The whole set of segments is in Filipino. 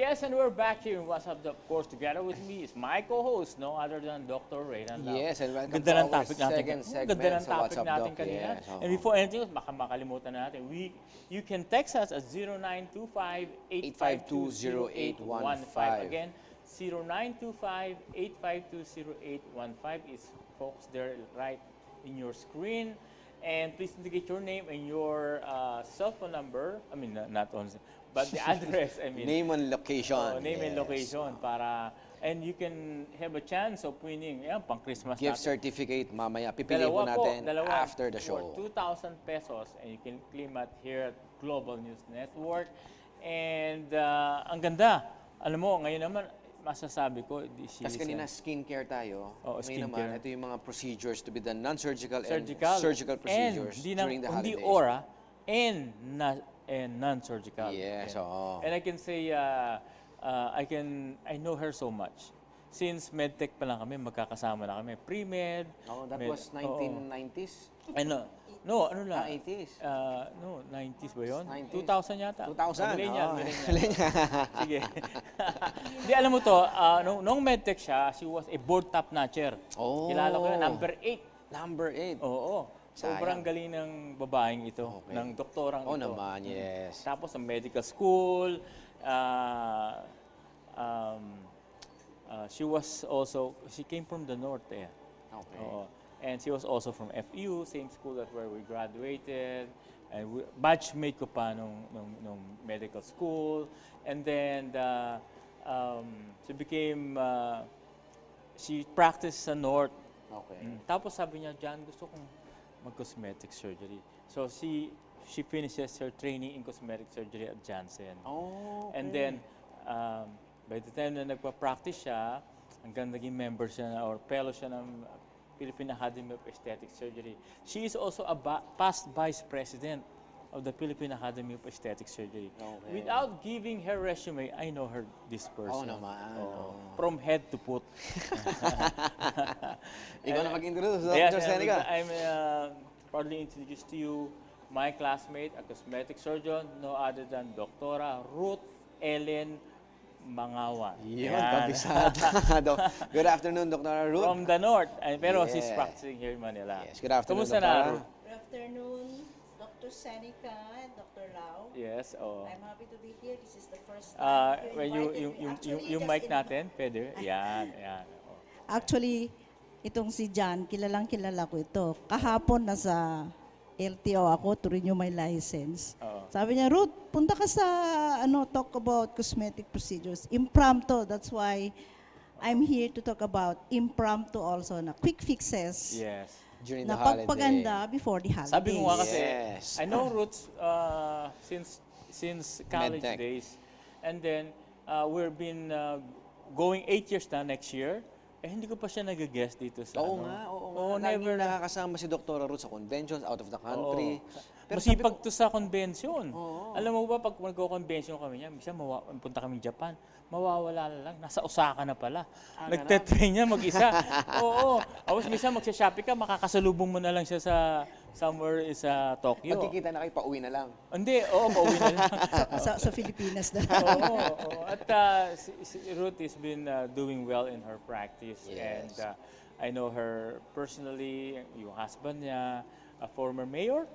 Yes, and we're back here in What's Up, of course, together with me is my co-host, no other than Dr. Raylan Lau. Yes, and welcome Ganda to ng our topic natin. second segment Ganda ng sa topic What's Up, natin Doc. kanina. Yes, oo. And before anything else, baka makalimutan na natin, you can text us at 0925-852-0815. Again, 0925-852-0815 is, folks, there right in your screen. And please indicate your name and your cell phone number. I mean, not on, but the address. I mean, Name and location. name and yes. location para, and you can have a chance of winning. Yan, pang Christmas Gift natin. certificate mamaya. Pipiliin po natin after the show. For 2,000 pesos, and you can claim it here at Global News Network. And ang ganda. Alam mo, ngayon naman, masasabi ko, Kasi kanina skincare tayo. Oo, Ngayon skincare. naman, ito yung mga procedures to be done, non-surgical and surgical, surgical procedures and during the hindi holidays. aura, and non-surgical. Yes, and, oo. and I can say, I know her so much. Since medtech pa lang kami, magkakasama na kami. Pre-med. Oh, that med, was 1990s? No, ano lang? 80s? No, 90s ba yun? 90s. 2000 yata. 2000? Millennial, Oh. millennial. Sige. Hindi, alam mo to, nung medtech siya, she was a board top notcher. Oh. Kilala ko yun, number 8. Number 8. Oo. Sobrang galing ng babaeng ito, Okay. ng doktorang ito. naman, yes. Tapos sa medical school, she came from the north eh. Okay. Oo. And she was also from FU, same school that where we graduated. And batchmate ko pa nung medical school. And then she practiced sa north. Okay. Tapos sabi niya, John, gusto kong mag-cosmetic surgery. So she finishes her training in cosmetic surgery at Janssen. Oh, okay. And then, by the time na nagpa-practice siya, hanggang naging member siya or fellow siya ng Philippine Academy of Aesthetic Surgery. She is also a past vice president of the Philippine Academy of Aesthetic Surgery. Okay. Without giving her resume, I know her, this person. naman. Oo. From head to foot. Ikaw na mag-introduce, Yes, Dr. Seneca. I'm proudly introduce to you my classmate, a cosmetic surgeon, no other than Dr. Ruth Ellen Mangawan. Yun, kabisado. Good afternoon, Dr. Ruth. From the north, pero she's Yeah. practicing here in Manila. Yes, good afternoon, Kumusta Dr. na, Ruth? Good afternoon, Dr. Seneca and Dr. Lau. Yes, oh. I'm happy to be here. This is the first time When yung mic natin, pwede? Yan, yan. Oh. Actually, itong si John, kilalang kilala ko ito. Kahapon nasa LTO ako to renew my license. Oo. Sabi niya, Ruth, punta ka sa talk about cosmetic procedures. Impromptu. That's why I'm here to talk about impromptu also na quick fixes. Yes. During the Na holiday. pagpaganda before the holidays. Sabi ko nga kasi, Yes. I know Roots since college Medtech. days. And then, we've been going 8 years na next year. Eh, hindi ko pa siya nag-guest dito sa Oo nga. Oo, Laging never. nakakasama si Dr. Ruth sa conventions, out of the country. Pero sabi masipag to sa convention. Oo. Alam mo ba, pag mag-convention kami niya, minsan punta kami Japan, mawawala na lang, nasa Osaka na pala. Nagte-train niya mag-isa. Oo. Tapos minsan magsha-shopping ka, makakasalubong mo na lang siya sa somewhere sa Tokyo. Magkikita na kayo, pauwi na lang. Hindi, oo, pauwi na lang. sa Pilipinas na. Oo. At si Ruth has been doing well in her practice. Yes. And I know her personally, yung husband niya, a former mayor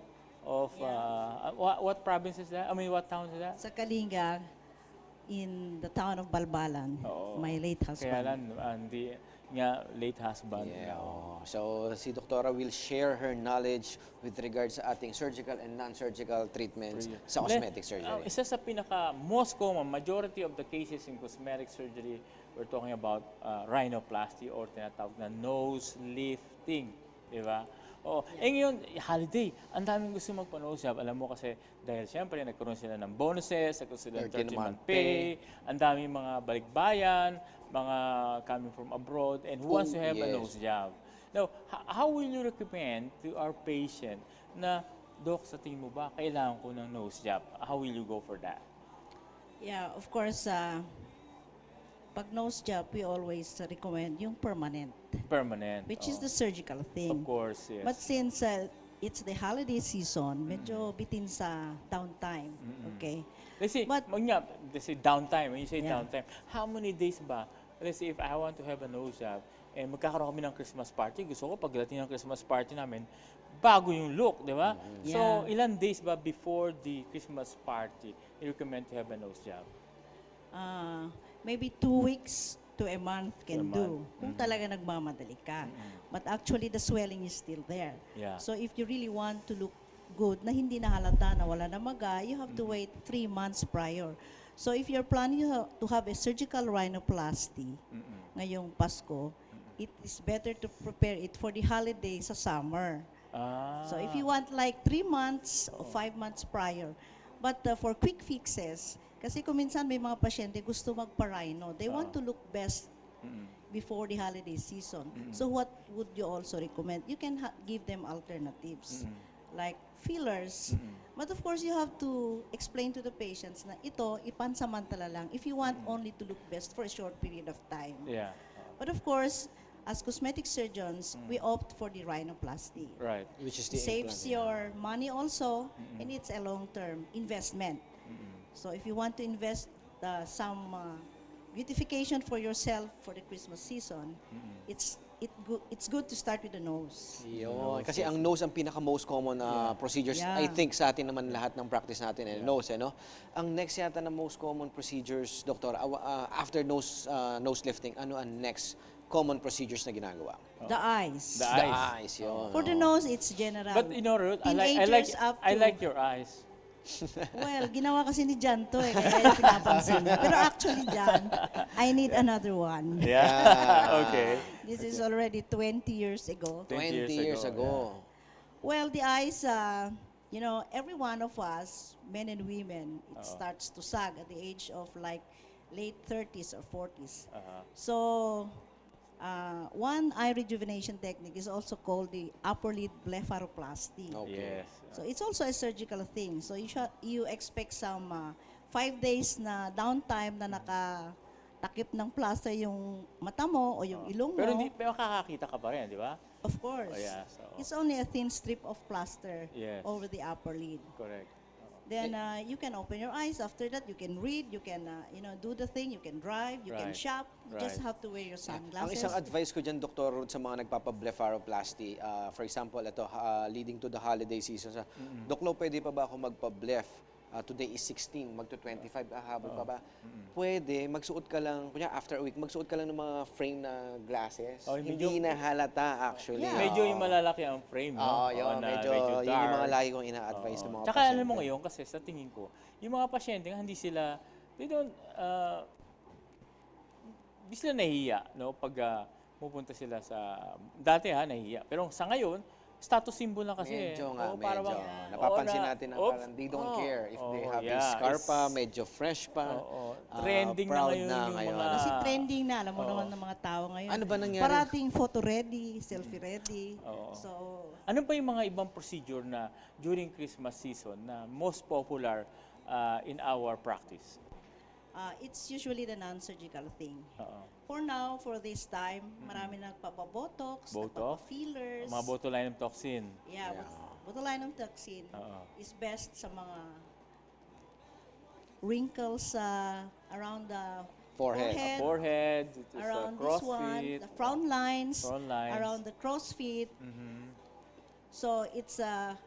of, what province is that? I mean, what town is that? Sa Kalinga, in the town of Balbalan, Oo. my late husband. Kaya lang, hindi nga late husband. Yeah. So, si Doktora will share her knowledge with regards sa ating surgical and non-surgical treatments sa cosmetic surgery. Isa sa most common, majority of the cases in cosmetic surgery, we're talking about rhinoplasty or tinatawag na nose lifting. Di ba? Oh, ngayon, holiday, ang daming gusto magpa-nose job. Alam mo kasi, dahil siyempre, nagkaroon sila ng bonuses, nagkaroon sila ng 30-month pay, ang daming mga balikbayan, mga coming from abroad, and who wants to have a nose job. Now, how will you recommend to our patient na, Dok, sa tingin mo ba, kailangan ko ng nose job? How will you go for that? Yeah, of course, pag nose job, we always recommend yung permanent, Permanent. which is the surgical thing. Of course, yes. But since it's the holiday season, medyo bitin sa downtime. Okay? Let's say, But- let's say downtime. When you say Yeah. downtime, how many days ba? Let's say if I want to have a nose job, and magkakaroon kami ng Christmas party, gusto ko pagdating ng Christmas party namin, bago yung look, di ba? So, Yeah. ilan days ba before the Christmas party, you recommend to have a nose job? Maybe 2 weeks to a month can To a do. month. Kung talaga nagmamadali ka. But actually, the swelling is still there. Yeah. So if you really want to look good, na hindi nahalata, na wala na maga, you have to wait 3 months prior. So if you're planning to have a surgical rhinoplasty ngayong Pasko, it is better to prepare it for the holiday sa summer. So if you want like 3 months or 5 months prior, but for quick fixes, kasi kung minsan may mga pasyente gusto magpa-rhino, they want to look best before the holiday season. So what would you also recommend? You can give them alternatives like fillers. But of course, you have to explain to the patients na ito, ipansamantala lang if you want only to look best for a short period of time. Yeah. But of course, as cosmetic surgeons, we opt for the rhinoplasty. Right. Which is the Saves implant, your money also, and it's a long-term investment. So if you want to invest some beautification for yourself for the Christmas season, it's good to start with the nose. Yun. Kasi ang nose ang pinaka-most common procedures, Yeah. I think, sa atin naman lahat ng practice natin, nose, no? Ang next yata na most common procedures, Doktor, after nose lifting, ano ang next common procedures na ginagawa? The eyes. The The eyes. eyes, yun. For the nose, it's general. But you know, Ruth, Teenagers up I to- like your eyes. Well, ginawa kasi ni Jan to kaya yung pinapansin. Pero actually, Jan, I need another one. Yeah. Okay. This is already 20 years ago. 20 years ago. Well, the eyes, every one of us, men and women, it starts to sag at the age of like late 30s or 40s. So, one eye rejuvenation technique is also called the upper lid blepharoplasty. Okay. Yes. So, it's also a surgical thing. So, you expect some 5 days na downtime na nakatakip ng plaster yung mata mo o yung ilong mo. Pero makakakita ka pa rin, di ba? Of course. Oh, yeah, so- It's only a thin strip of plaster Yes. over the upper lid. Correct. Then you can open your eyes. After that, you can read, you can do the thing, you can drive, you can Right. shop. You just Right. have to wear your Ang sunglasses. isang advice ko dyan, Dr. Ruth, sa mga nagpapa-blepharoplasty, for example, ito, leading to the holiday season, Doklo, pwede pa ba ako magpa-blef? Today is 16, magto-25, habol pa ba? Pwede, magsuot ka lang, kunya after a week, magsuot ka lang ng mga frame na glasses. Oh, Hindi na halata, actually. Yeah. Medyo yung malalaki ang frame, no? Oo, yun, na medyo, yun yung mga lagi kong ina-advise ng mga Tsaka pasyente. alam mo ngayon, kasi sa tingin ko, yung mga pasyente nga, hindi sila nahihiya, no? Pag pupunta sila sa, dati nahihiya. Pero sa ngayon, status symbol na kasi. Medyo nga, Oo, para medyo. bang- Napapansin oo, natin na oops, parang they don't oo, care if they oo, have this yeah, scar pa, it's- medyo fresh pa. Oo. Trending na proud ngayon na yung ngayon. mga- Kasi trending na, alam mo Oo. naman ng mga tao ngayon. Ano ba nangyari? Parating photo ready, selfie ready. Oo. So, Ano pa yung mga ibang procedure na during Christmas season na most popular in our practice? it's usually the non-surgical thing. Oo. For now, for this time, marami nagpapabotox, Botox? nagpapafillers. Mga botulinum toxin. Yeah, botulinum toxin Oo. is best sa mga wrinkles around the Forehead. Forehead, it is around this cross one, feet. the frown lines, Frown lines. around the cross feet. Mhm. So it's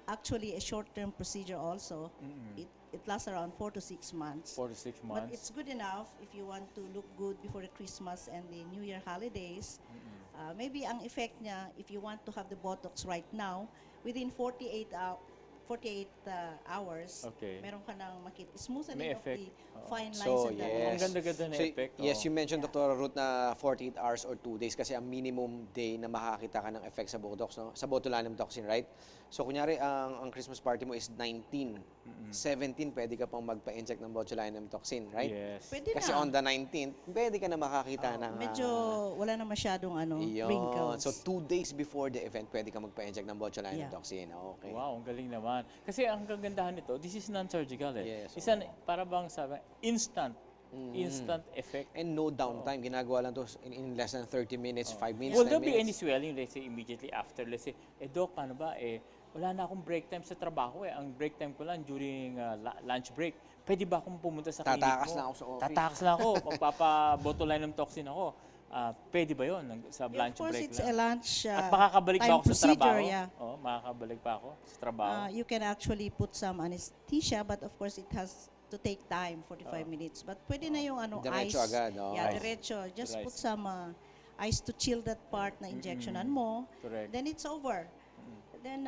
actually a short-term procedure also. It lasts around 4 to 6 months. 4 to 6 But months. it's good enough if you want to look good before the Christmas and the New Year holidays. Maybe ang effect niya, if you want to have the Botox right now, within 48 hours, Okay. meron ka nang smoothening May of effect. the Oo. fine lines So, and the yes. Ang ganda-ganda na So, effect, yes, oh. you mentioned, Dr. Ruth, na 48 hours or 2 days kasi ang minimum day na makakita ka ng effect sa Botox, no? Sa botulinum toxin, right? So, kunyari, ang Christmas party mo is 19. 17, pwede ka pang magpa-inject ng botulinum toxin, right? Yes. Pwede Kasi na. on the 19th, pwede ka na makakita ng... Medyo wala na masyadong Iyon. wrinkles. So, 2 days before the event, pwede ka magpa-inject ng botulinum Yeah. toxin. Okay. Wow, ang galing naman. Kasi ang kagandahan nito, this is non-surgical eh. Yes, Isa para bang sabi, instant instant effect. And no downtime. Ginagawa lang to in less than 30 minutes, 5 minutes, Will 10 there be any minutes. swelling, let's say, immediately after? Let's say, Doc, paano ba? Wala na akong break time sa trabaho eh. Ang break time ko lang during lunch break. Pwede ba akong pumunta sa clinic mo? Tatakas lang ako sa office. Tatakas lang ako. Magpapabotulinum toxin ako. Pwede ba yun sa Yeah, lunch of course, break it's lang? a lunch At makakabalik ba time ako sa trabaho? procedure, yeah. Oo, makakabalik pa ako sa trabaho. You can actually put some anesthesia, but of course, it has to take time, 45 minutes. But pwede na yung Diretso ice. agad, oh. Yeah, Ice. diretso. Just Rice. put some ice to chill that part na injectionan mo. Correct. Then it's over. Then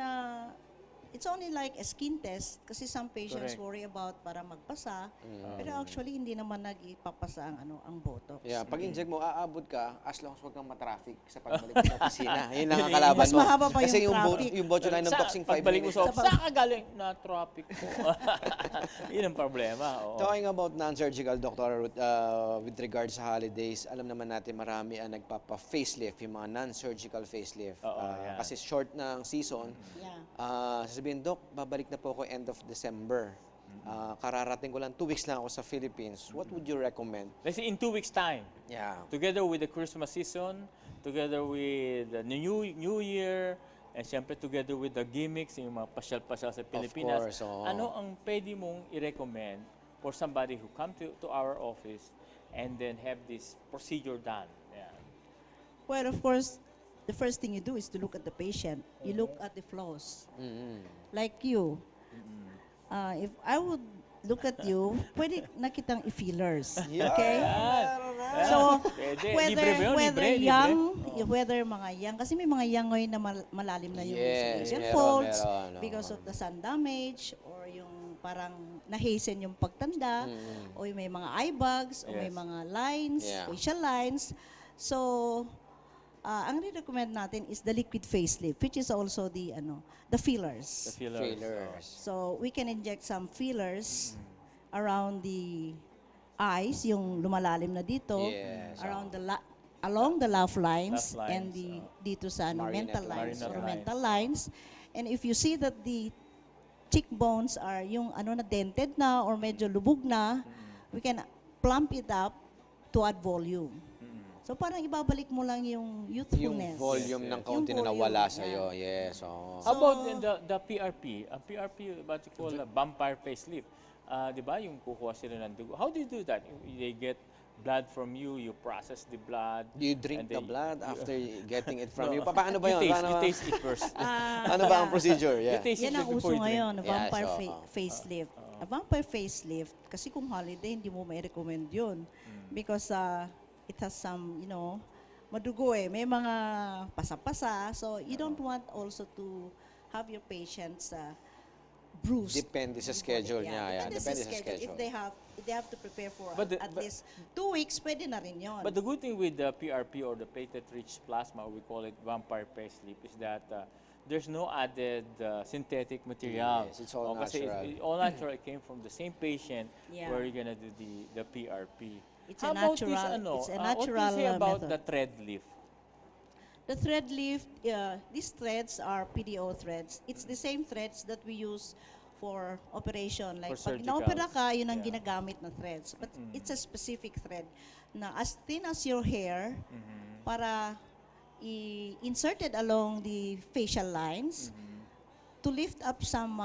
it's only like a skin test kasi some patients Correct. worry about para magpasa. Pero actually, hindi naman nagpapasa ang Botox. Yeah, pag inject mo, aabot ka as long as huwag kang matraffic sa pagbalik mo sa opisina. Yun lang ang kalaban Mas mo. mahaba pa Kasi yung yung, traffic. yung botulinum toxin 5 pagbalik mo minutes. sa saan ka galing? Na traffic po. Yun ang problema. Oo. Talking about non-surgical, Doctor, with regards sa holidays, alam naman natin marami ang nagpapa-facelift, yung mga non-surgical facelift. Oo, yeah. Kasi short ng season. Yeah. Sasabihin, Doc, babalik na po ako end of December. Kararating ko lang, 2 weeks lang ako sa Philippines. What would you recommend? Let's say in 2 weeks' time, Yeah. together with the Christmas season, together with the New Year, and syempre together with the gimmicks, yung mga pasyal-pasyal sa Pilipinas, course, oo. ano ang pwede mong i-recommend for somebody who come to our office and then have this procedure done? Yeah. Well, of course, the first thing you do is to look at the patient. You look at the flaws. Like you. If I would look at you, pwede na kitang i-fillers. Okay? So, Pwede. whether Libre ba yun? whether Libre? young, Libre? whether mga young, kasi may mga young ngayon na malalim na yung Yes, nasal meron, folds meron, because of the sun damage or yung parang nahasten yung pagtanda o yung may mga eye bags o may Yes. mga lines, Yeah. facial lines. So, ang recommend natin is the liquid facelift, which is also the The fillers. fillers. Failures. So, we can inject some fillers around the eyes, yung lumalalim na dito, Yes, around along the laugh lines, Laugh and lines, dito sa Marionette mental lines lines. or Marionette mental lines. And if you see that the cheekbones are yung na dented na or medyo lubog na, we can plump it up to add volume. So parang ibabalik mo lang yung Yung youthfulness. volume ng Yung kaunti na volume, nawala yeah. sa'yo. Yes, oo. How about the PRP? PRP, what you call a vampire facelift. Di ba? Yung kukuha sila ng dugo. How do you do that? They get blood from you, you process the blood. Do you drink and the they- blood after getting it from No. you? Paano ba yun? You taste it first. Ano ba ang procedure? You Yeah. taste it Yan ang before uso you drink. ngayon, Yeah, vampire so, facelift. A vampire facelift, kasi kung holiday, hindi mo may recommend yun. Because it has some, madugo may mga pasa-pasa. So, you don't want also to have your patients bruised. Depende sa schedule niya. Yeah. Depende sa schedule. If they have to prepare for But at least 2 weeks, pwede na rin yun. But the good thing with the PRP or the platelet-rich plasma, we call it vampire facelift, is that there's no added synthetic material. Yes, it's all Kasi natural. all natural. It came from the same patient Yeah. where you're gonna do the PRP. It's How a about natural- this, it's a what do you natural, say about method. the thread lift? The thread lift, these threads are PDO threads. It's the same threads that we use for operation. Like For pag na-opera surgicals. ka, yun ang Yeah. ginagamit na threads. But it's a specific thread na as thin as your hair para inserted along the facial lines to lift up some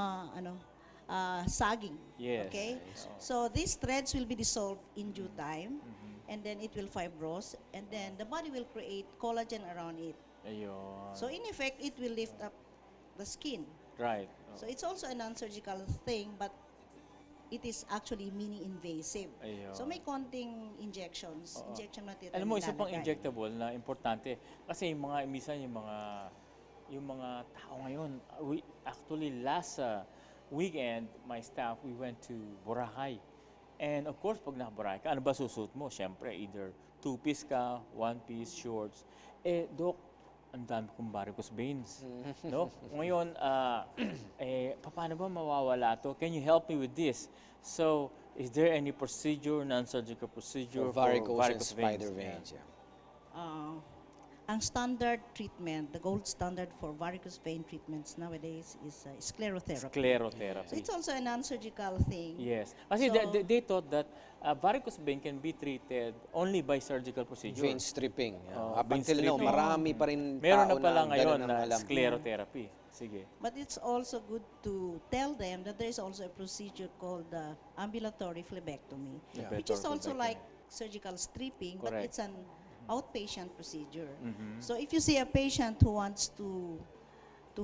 sagging. Yes. Okay? So these threads will be dissolved in due time and then it will fibrose and then the body will create collagen around it. Ayun. So in effect, it will lift up the skin. Right. So it's also a non-surgical thing but it is actually mini-invasive. Ayun. So may konting injections, injection material. Alam mo, isa pang nilalagay. injectable na importante kasi minsan yung mga tao ngayon, actually last weekend, my staff, we went to Boracay. And of course, pag naka-Boracay ka, ano ba susuot mo? Siyempre, either two-piece ka, one-piece, shorts. Doc, ang dami kong varicose veins. No? Ngayon, paano ba mawawala to? Can you help me with this? So, is there any procedure, non-surgical procedure For varicose and varicose spider veins? veins. Yeah. ang standard treatment, the gold standard for varicose vein treatments nowadays is sclerotherapy. So Sclerotherapy. it's also a non-surgical thing. Yes. Kasi they thought that varicose vein can be treated only by surgical procedure. Vein stripping. Oh, Up vein until now, stripping. marami pa rin Meron tao na pala na ngayon ganun ang na alam. sclerotherapy. Sige. But it's also good to tell them that there is also a procedure called ambulatory phlebectomy, Yeah. which is Ambulatory also phlebectomy. like surgical stripping, but Correct. it's an outpatient procedure. Mhm. So if you see a patient who wants to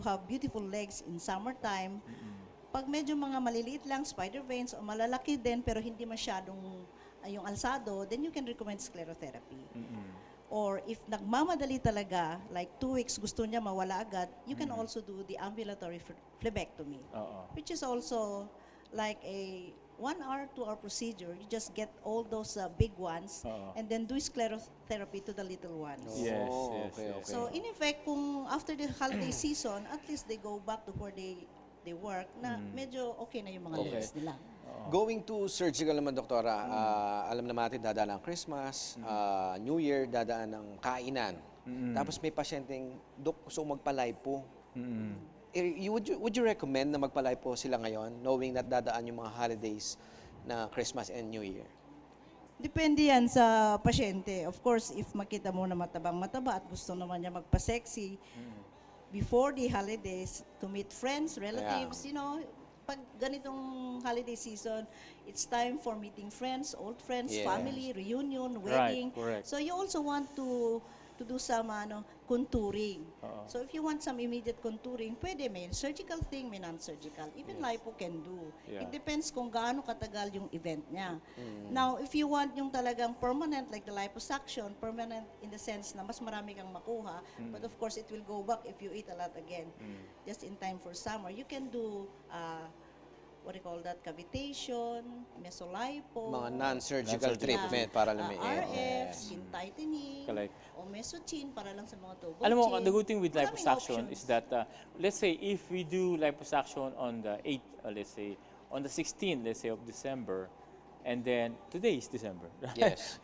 have beautiful legs in summertime, pag medyo mga maliliit lang, spider veins, o malalaki din pero hindi masyadong yung alsado, then you can recommend sclerotherapy. Or if nagmamadali talaga, like 2 weeks gusto niya mawala agad, you can also do the ambulatory phlebectomy, Oo. which is also like a 1 hour, 2 hour procedure. You just get all those big ones and then do sclerotherapy to the little ones. Yes, Oh, yes, okay, yes. okay. So in effect, kung after the holiday season, at least they go back to where they work na medyo okay na yung mga Okay. legs nila. Going to surgical naman, Doktora, alam naman natin dadaan ang Christmas, New Year, dadaan ng kainan. Tapos may pasyenteng, Dok, gusto kong magpa-lipo. Would you recommend na magpa-lipo sila ngayon, knowing that dadaan yung mga holidays na Christmas and New Year? Depende yan sa pasyente. Of course, if makita mo na matabang-mataba at gusto naman niya magpa-sexy before the holidays to meet friends, relatives, you know, pag ganitong holiday season, it's time for meeting friends, old friends, Yes. family, reunion, Right, wedding. correct. So you also want to do some contouring. So if you want some immediate contouring, pwede, may surgical thing, may non-surgical. Even lipo can do. Yeah. It depends kung gaano katagal yung event niya. Now, if you want yung talagang permanent, like the liposuction, permanent in the sense na mas marami kang makuha, but of course, it will go back if you eat a lot again. Just in time for summer, you can do what do you call that, cavitation, mesolipo, Mga non-surgical Non-surgical. treatment para RF, lumiit. skin tightening, Correct. o mesochin para lang sa mga double Alam mo, chin. the good thing with Maraming liposuction options. is that, let's say, if we do liposuction on the 8th, let's say, on the 16th, let's say, of December, and then today is December. Yes.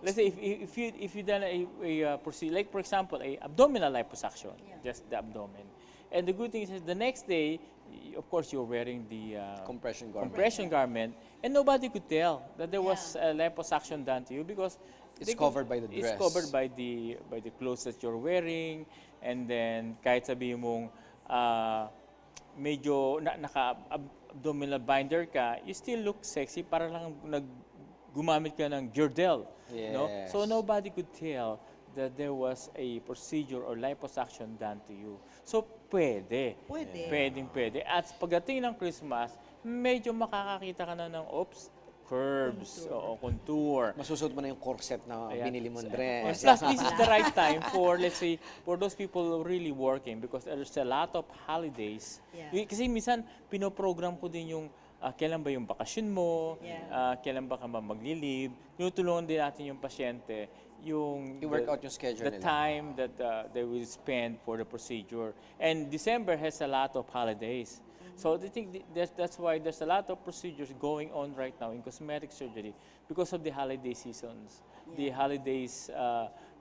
Let's say if you done a procedure, like for example, a abdominal liposuction, just the abdomen, and the good thing is the next day, of course, you're wearing the Compression garment. compression garment, and nobody could tell that there was a liposuction done to you because It's they could- covered by the dress. It's covered by the clothes that you're wearing, and then kahit sabihin mong medyo naka-abdominal binder ka, you still look sexy para lang gumamit ka ng girdle. No? Yes. So nobody could tell that there was a procedure or liposuction done to you. So pwede. Pwede. Pwede. At pagdating ng Christmas, medyo makakakita ka na ng, curves, o contour. Masusuot mo na yung corset na Ayan. binili mong And dress. plus, this is the right time for, let's say, for those people really working because there's a lot of holidays. Yeah. Kasi minsan, pinoprogram ko din yung kailan ba yung bakasyon mo, Yeah. kailan ba ka ba maglilib. Tinutulungan din natin yung pasyente, yung I-work out yung schedule the nila. time that they will spend for the procedure. And December has a lot of holidays. So I think that's why there's a lot of procedures going on right now in cosmetic surgery because of the holiday seasons, the holidays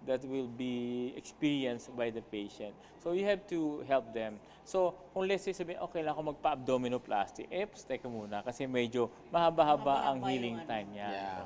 that will be experienced by the patient. So you have to help them. So kung let's say sabihin, okay lang ako magpa-abdominoplasty, teka muna kasi medyo mahaba-haba ang Mahaba-haba healing yung time niya. Yeah.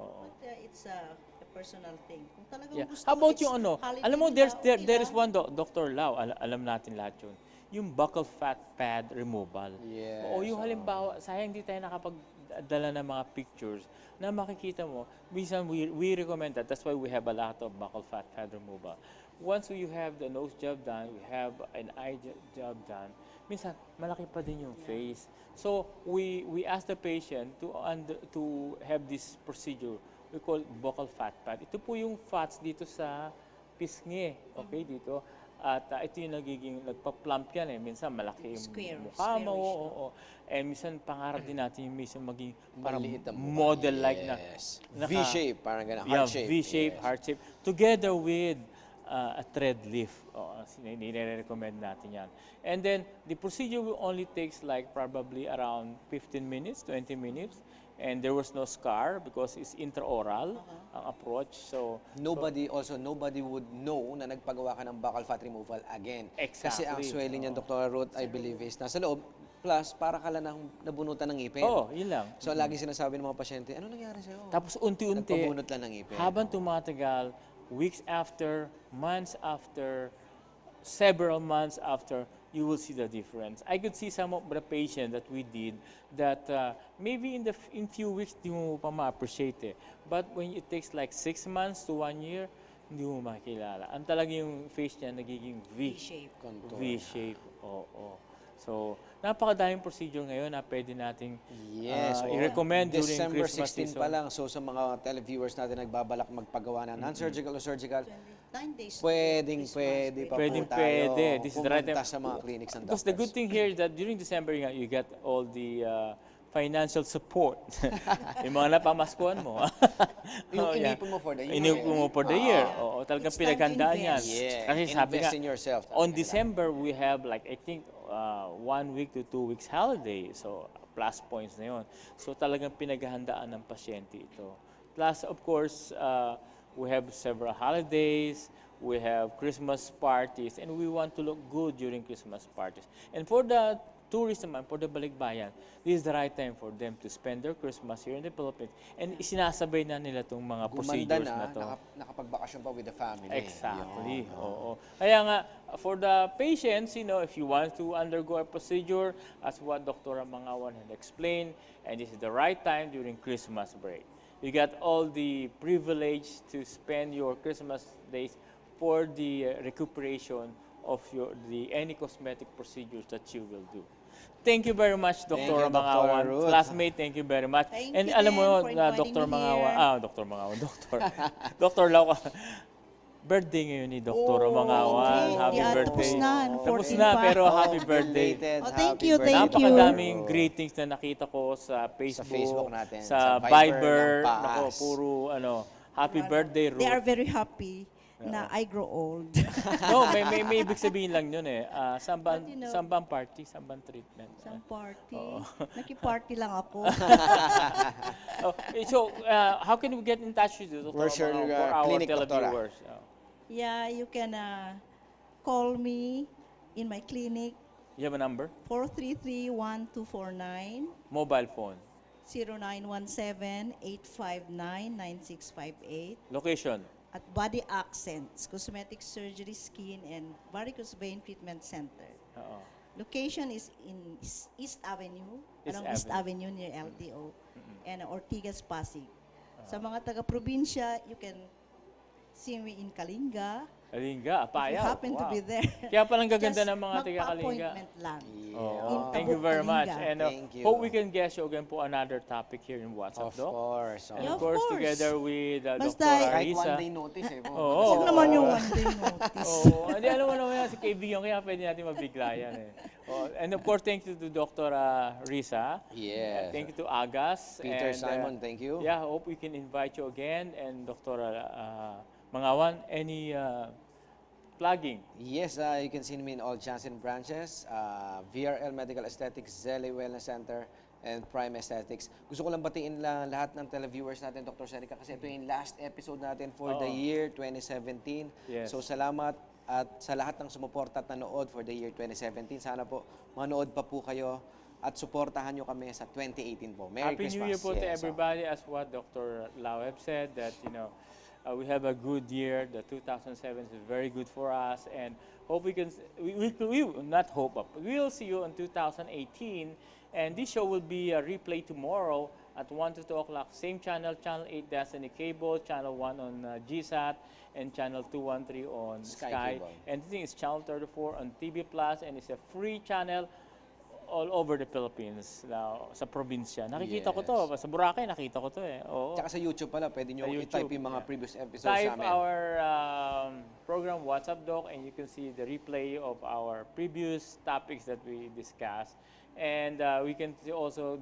Oo. But it's a personal thing. Kung talagang Yeah. gusto How about it's yung ano? holiday Alam mo, nila, there okay is lang. one Dr. Lau, alam natin lahat yun. Yung buccal fat pad removal. Yes, O yung halimbawa, sayang hindi tayo nakapagdala ng mga pictures na makikita mo, minsan we recommend that. That's why we have a lot of buccal fat pad removal. Once you have the nose job done, we have an eye job done, minsan malaki pa din yung face. So we ask the patient to have this procedure. We call buccal fat pad. Ito po yung fats dito sa pisngi, okay, dito. At ito yung nagpa-plump yan eh. Minsan malaki yung Square, mukha mo. squarish, Oo. And minsan pangarap din natin yung minsan maging parang Maliit ang mukha. model-like na. Yes. naka- V-shape, parang gano'n. Yeah, Heart shape. V-shape, Yes. heart shape. Together with a thread lift. Nire-recommend natin yan. And then, the procedure will only takes like probably around 15 minutes, 20 minutes. and there was no scar because it's intraoral ang approach. So Nobody would know na nagpagawa ka ng buccal fat removal again. Kasi ang Exactly. swelling niyan, Dr. Ruth, I believe is nasa loob. Plus, para ka lang nabunutan ng ngipin. yun lang. So, lagi sinasabi ng mga pasyente, ano nangyari sa'yo? Tapos unti-unti, Nagpabunot lang ng ngipin. habang tumatagal, weeks after, months after, several months after, you will see the difference. I could see some of the patients that we did that maybe in few weeks, di mo pa ma-appreciate eh. But when it takes like 6 months to 1 year, hindi mo makikilala. Ang talaga yung face niya nagiging V-shape. Contour. V-shape. Oo. So, napakadaming procedure ngayon na pwede nating Yes, i-recommend during December Christmas 16 season. pa lang. So, sa mga televiewers natin nagbabalak magpagawa na non-surgical o surgical, 9 days. pwede pa Pwedeng po tayo pwede. This is the right pumunta time. sa mga clinics ng Because the good doctors. thing here is that during December, you get all the financial support. Yung mga napamaskuhan mo. Yung yeah. inipon mo for the year. Inipon mo for the year. Oo, talagang It's time to pinaghandaan yan. invest. Yeah, Kasi sabi nga, invest in yourself. on December, we have like, I think, 1 week to 2 weeks holiday. So, plus points na yun. So, talagang pinaghahandaan ng pasyente ito. Plus, of course, we have several holidays, we have Christmas parties, and we want to look good during Christmas parties. And for the tourism and for the balikbayan, this is the right time for them to spend their Christmas here in the Philippines. And isinasabay na nila itong mga Gumanda procedures na, na to. nakapagbakasyon pa with the family. Exactly. Yun. Oo. Kaya nga, for the patients, if you want to undergo a procedure, as what Dr. Mangawan had explained, and this is the right time during Christmas break. You got all the privilege to spend your Christmas days for the recuperation of any cosmetic procedures that you will do. Thank you very much, Thank Dr. you, Dr. Mangawan. Ruth. Classmate, thank you very much. Thank And you alam mo, din for inviting Dr. me Mangawan, here. Dr. Mangawan, Dr. Lau, birthday ngayon ni Dr. Mangawan. okay. Happy Yeah, birthday. tapos na, Tapos 14 na, pa. pero happy birthday. Belated Oh, thank happy you, birthday. thank you. Napakadaming greetings na nakita ko sa Facebook, Facebook natin, sa sa Viber Viber. ng Paas. Nako, puro happy birthday, They are Ruth. very happy na I grow old. No, may ibig sabihin lang yun eh. Samban, But you know- samban party, samban treatment. Some party. Nakiparty lang ako. So, how can we get in touch with you, Dr. Where's your, Mangawan, for our clinic, Doktora? televiewers? Yeah, you can call me in my clinic, You have a number? 433-1249, Mobile phone. 0917-859-9658. Location? At Body Accents, Cosmetic Surgery, Skin, and Varicose Vein Treatment Center. Oo. Location is in East Avenue, East along East Avenue near LTO, and Ortigas, Pasig. Sa mga taga-probinsya, you can see me in Kalinga. Kalinga, If you Apayaw. happen to Wow. be there. Kaya palang gaganda Just ng mga taga-Kalinga. magpa-appointment lang. Oo. In Thank you Tabuk, very much. Kalinga. And Thank you. hope we can guest you again po another topic here in WhatsApp, Of Doc. course. And Yeah, of of course, course. together with Basta- Dr. Kahit Arisa. one day notice eh. Oo. Huwag naman yung one day notice. Hindi, alam mo naman yan, si kaibigan, kaya pwede natin mabigla yan eh. And of course, thank you to Dr. Risa. Yes. Thank you to Agas. Peter and, Simon, thank you. Yeah, hope we can invite you again. And Dr. Mangawan, any plugging? Yes, you can see me in all Janssen branches, VRL Medical Aesthetics, Zelle Wellness Center, and Prime Aesthetics. Gusto ko lang batiin lang lahat ng televiewers natin, Dr. Seneca, kasi ito yung last episode natin for the year 2017. Yes. So salamat at sa lahat ng sumuporta at nanood for the year 2017. Sana po manood pa po kayo at suportahan nyo kami sa 2018 po. Merry Happy Christmas. New Year po to Yes, everybody, as what Dr. Lau have said, that we have a good year. The 2007 is very good for us, and hope we can. We not hope, but we will see you in 2018. And this show will be a replay tomorrow at 1 to 2 o'clock. Same channel, Channel 8 Destiny Cable, Channel 1 on GSAT, and Channel 213 on Sky Sky. Cable. And I think it's Channel 34 on TV Plus, and it's a free channel all over the Philippines, sa probinsya. Nakikita ko to, sa Boracay nakita ko to eh. Oo. Tsaka sa YouTube pala, pwede nyo Sa i-type YouTube, yung mga yeah. previous episodes Type namin. our program WhatsApp Doc, and you can see the replay of our previous topics that we discussed. And we can also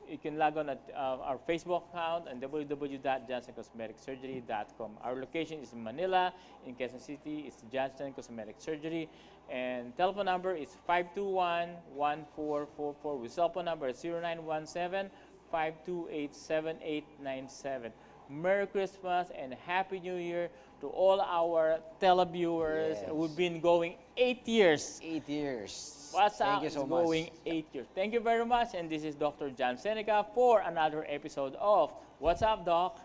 you can log on at our Facebook account and www.johnsoncosmeticsurgery.com. Our location is in Manila. In Quezon City, it's Johnson Cosmetic Surgery. And telephone number is 521-1444. With cell phone number is 528-7897. Merry Christmas and Happy New Year to all our televiewers. Yes. We've been going 8 years. 8 years. What's Thank up? you so It's much. going 8 years. Thank you very much. And this is Dr. John Seneca for another episode of What's Up, Doc?